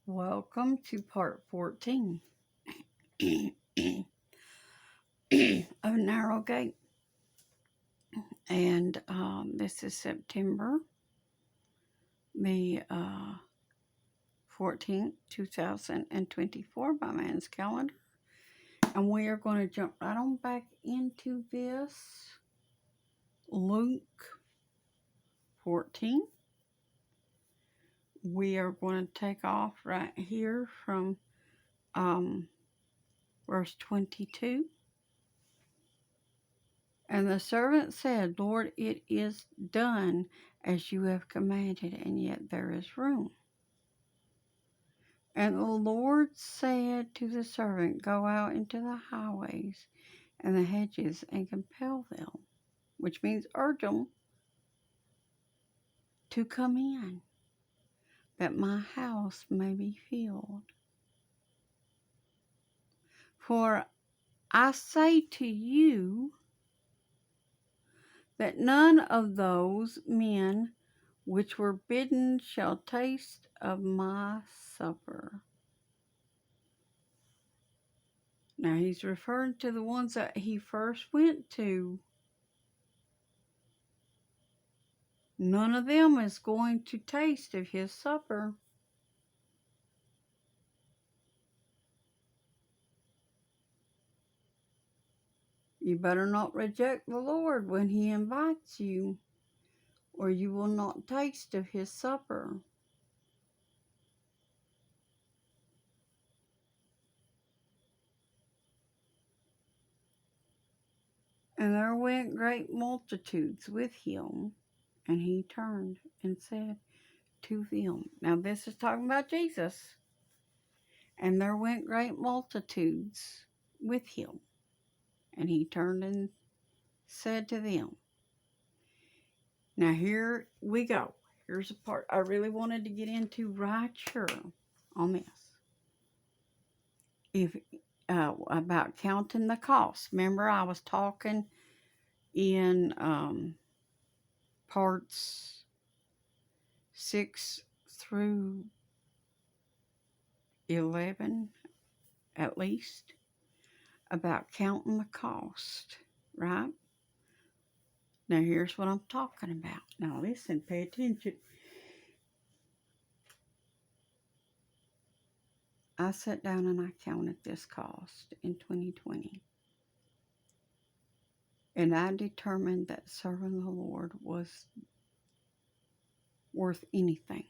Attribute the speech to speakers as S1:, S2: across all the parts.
S1: Welcome to part 14 of Narrow Gate. And this is September the 14th, 2024 by man's calendar. And we are going to jump right on back into this Luke 14. We are going to take off right here from verse 22. And the servant said, Lord, it is done as you have commanded, and yet there is room. And the Lord said to the servant, Go out into the highways and the hedges and compel them, which means urge them, to come in, that my house may be filled. For I say to you that none of those men which were bidden shall taste of my supper. Now he's referring to the ones that he first went to. None of them is going to taste of his supper. You better not reject the Lord when he invites you, or you will not taste of his supper. And there went great multitudes with him, and he turned and said to them. Now this is talking about Jesus. And there went great multitudes with him, and he turned and said to them. Now here we go. Here's a part I really wanted to get into right here on this. If about counting the cost. Remember I was talking in parts 6 through 11 at least about counting the cost, right? Now here's what I'm talking about. Now listen, pay attention. I sat down and I counted this cost in 2020. And I determined that serving the Lord was worth anything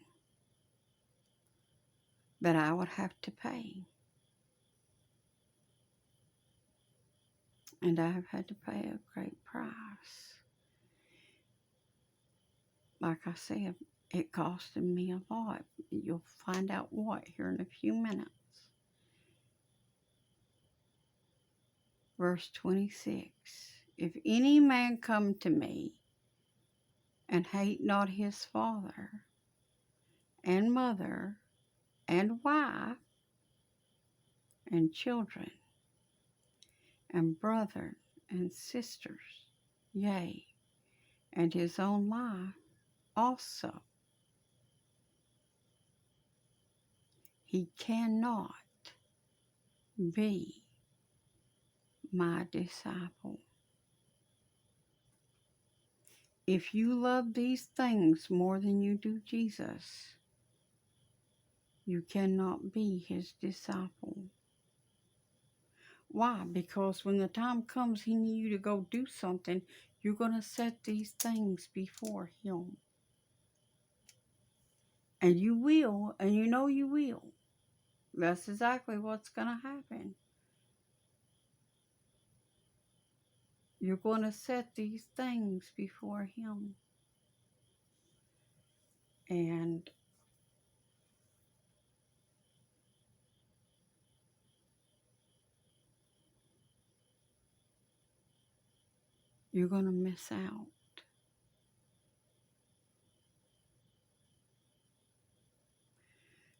S1: that I would have to pay. And I have had to pay a great price. Like I said, it costed me a lot. You'll find out what here in a few minutes. Verse 26. If any man come to me and hate not his father and mother and wife and children and brother and sisters, yea, and his own life also, he cannot be my disciple. If you love these things more than you do Jesus, you cannot be his disciple. Why? Because when the time comes he needs you to go do something, you're going to set these things before him. And you will, and you know you will. That's exactly what's going to happen. You're going to set these things before him. And you're going to miss out.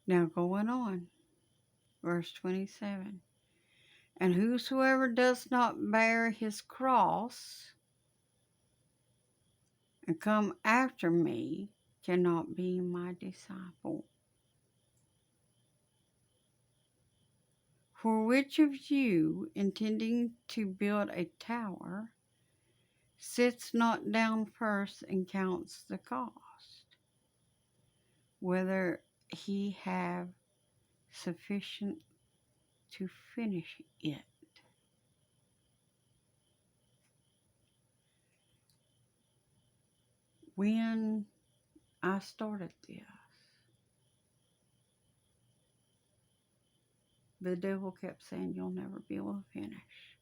S1: Now going on, verse 27. And whosoever does not bear his cross and come after me cannot be my disciple. For which of you, intending to build a tower, sits not down first and counts the cost, whether he have sufficient to finish it? When I started this, the devil kept saying, you'll never be able to finish.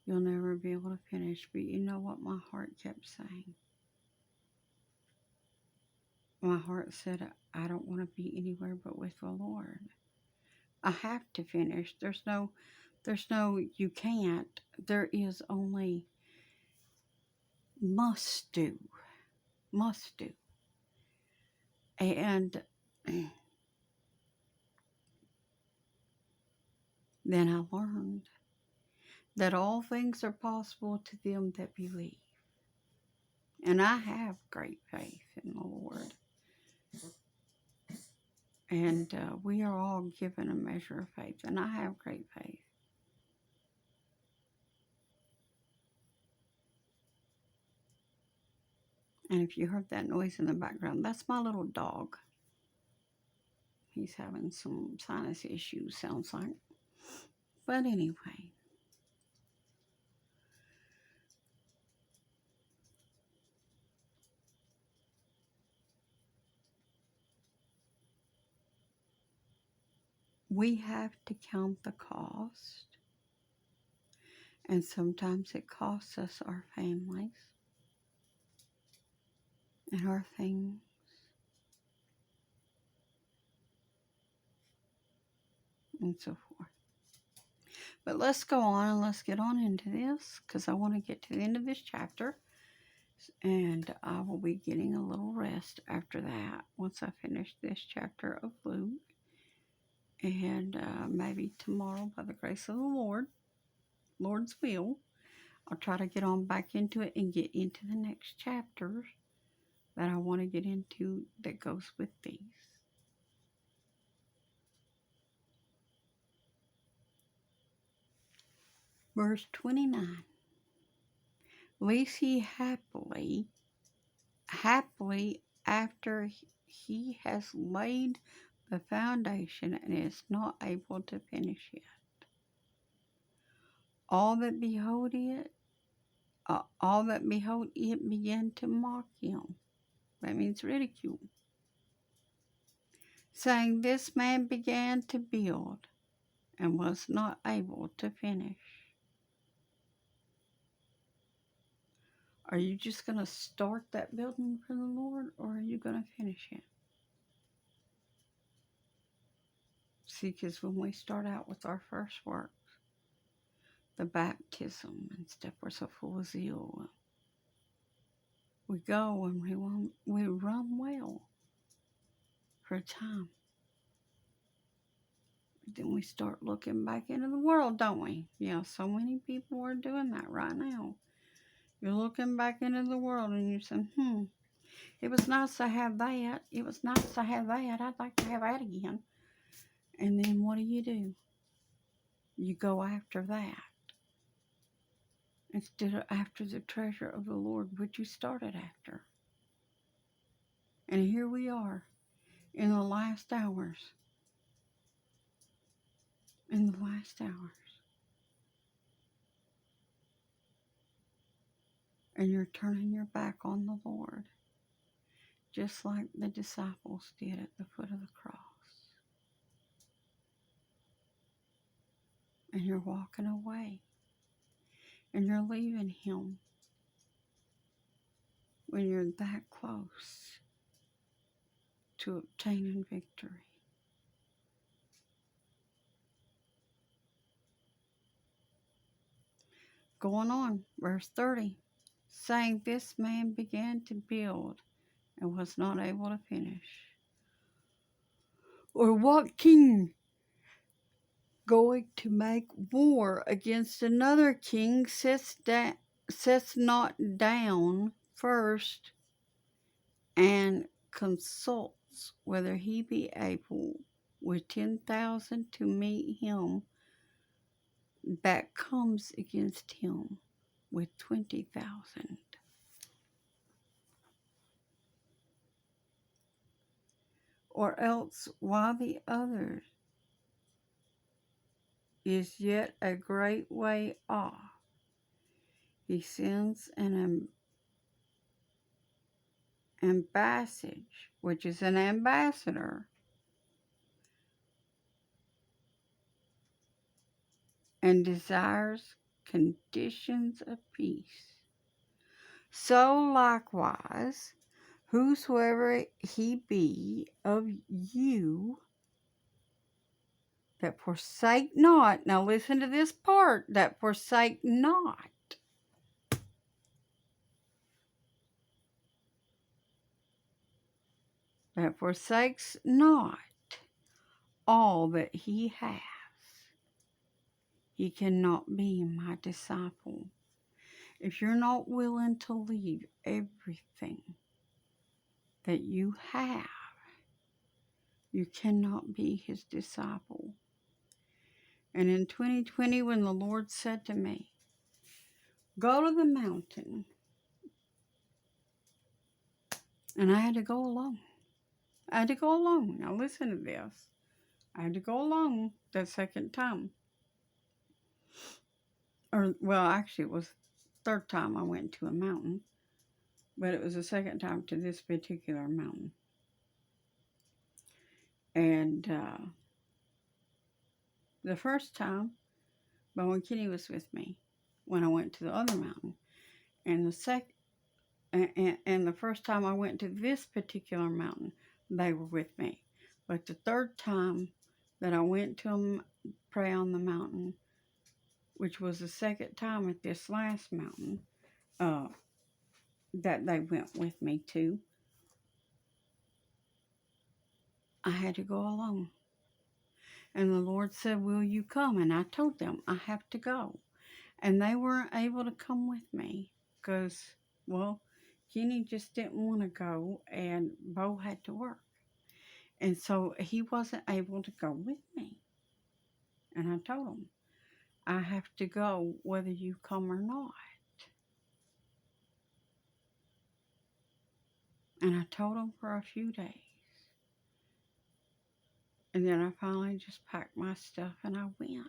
S1: You'll never be able to finish. But you know what my heart kept saying? My heart said, I don't want to be anywhere but with the Lord. I have to finish. There's no, you can't. There is only must do. Must do. And then I learned that all things are possible to them that believe. And I have great faith in the Lord. And we are all given a measure of faith. And I have great faith. And if you heard that noise in the background, that's my little dog. He's having some sinus issues, sounds like. But anyway. We have to count the cost. And sometimes it costs us our families and our things. And so forth. But let's go on and let's get on into this, because I want to get to the end of this chapter. And I will be getting a little rest after that once I finish this chapter of Luke. And maybe tomorrow, by the grace of the Lord's will, I'll try to get on back into it and get into the next chapters that I want to get into that goes with these. Verse 29. Least he happily after he has laid the foundation and is not able to finish it. All that behold it began to mock him. That means ridicule. Saying, this man began to build and was not able to finish. Are you just going to start that building for the Lord, or are you going to finish it? See, because when we start out with our first works, the baptism and stuff, we're so full of zeal. We go and we run well for a time. But then we start looking back into the world, don't we? Yeah, so many people are doing that right now. You're looking back into the world and you're saying, it was nice to have that. It was nice to have that. I'd like to have that again. And then what do? You go after that instead of after the treasure of the Lord, which you started after. And here we are in the last hours. In the last hours. And you're turning your back on the Lord, just like the disciples did at the foot of the cross. And you're walking away. And you're leaving Him when you're that close to obtaining victory. Going on, verse 30, saying, this man began to build and was not able to finish. Or what king going to make war against another king sits not down first and consults whether he be able with 10,000 to meet him that comes against him with 20,000. Or else, while the other is yet a great way off, he sends an ambassage, which is an ambassador, and desires conditions of peace. So likewise, whosoever he be of you that forsake not, now listen to this part, that forsake not that forsakes not all that he has, he cannot be my disciple. If you're not willing to leave everything that you have, you cannot be his disciple. And in 2020, when the Lord said to me, go to the mountain, and I had to go alone. I had to go alone. Now listen to this. I had to go alone the second time. Or, well, actually, it was the third time I went to a mountain. But it was the second time to this particular mountain. And the first time, Bo and Kitty was with me when I went to the other mountain. And the first time I went to this particular mountain, they were with me. But the third time that I went to pray on the mountain, which was the second time at this last mountain that they went with me to, I had to go alone. And the Lord said, will you come? And I told them, I have to go. And they weren't able to come with me because, well, Kenny just didn't want to go and Bo had to work. And so he wasn't able to go with me. And I told him, I have to go whether you come or not. And I told him for a few days. And then I finally just packed my stuff and I went.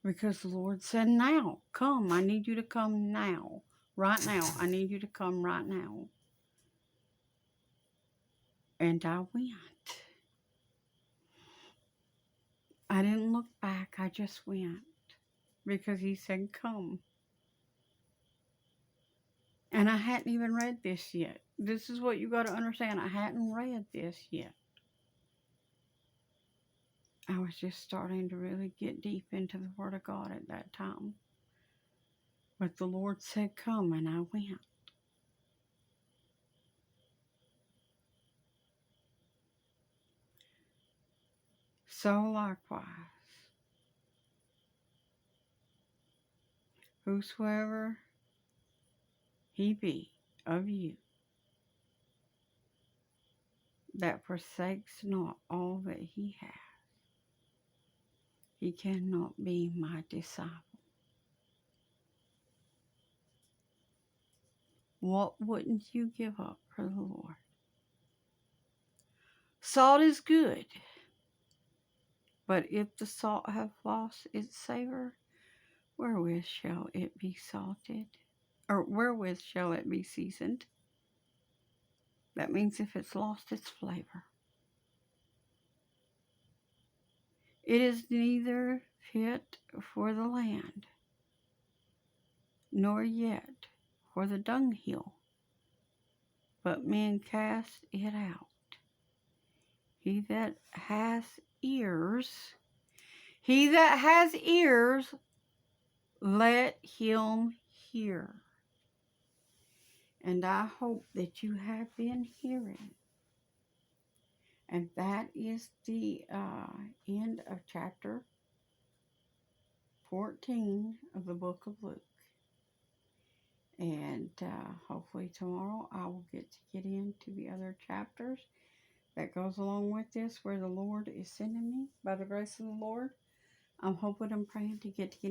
S1: Because the Lord said, now, come. I need you to come now. Right now. I need you to come right now. And I went. I didn't look back. I just went. Because he said, come. And I hadn't even read this yet. This is what you got to understand. I hadn't read this yet. I was just starting to really get deep into the Word of God at that time. But the Lord said, come, and I went. So likewise, whosoever he be of you that forsakes not all that he has, he cannot be my disciple. What wouldn't you give up for the Lord? Salt is good, but if the salt have lost its savor, wherewith shall it be salted? Or wherewith shall it be seasoned? That means if it's lost its flavor. It is neither fit for the land, nor yet for the dunghill, but men cast it out. He that has ears, let him hear. And I hope that you have been hearing. And that is the end of chapter 14 of the book of Luke. And hopefully tomorrow I will get into the other chapters that goes along with this, where the Lord is sending me by the grace of the Lord. I'm hoping and praying to get together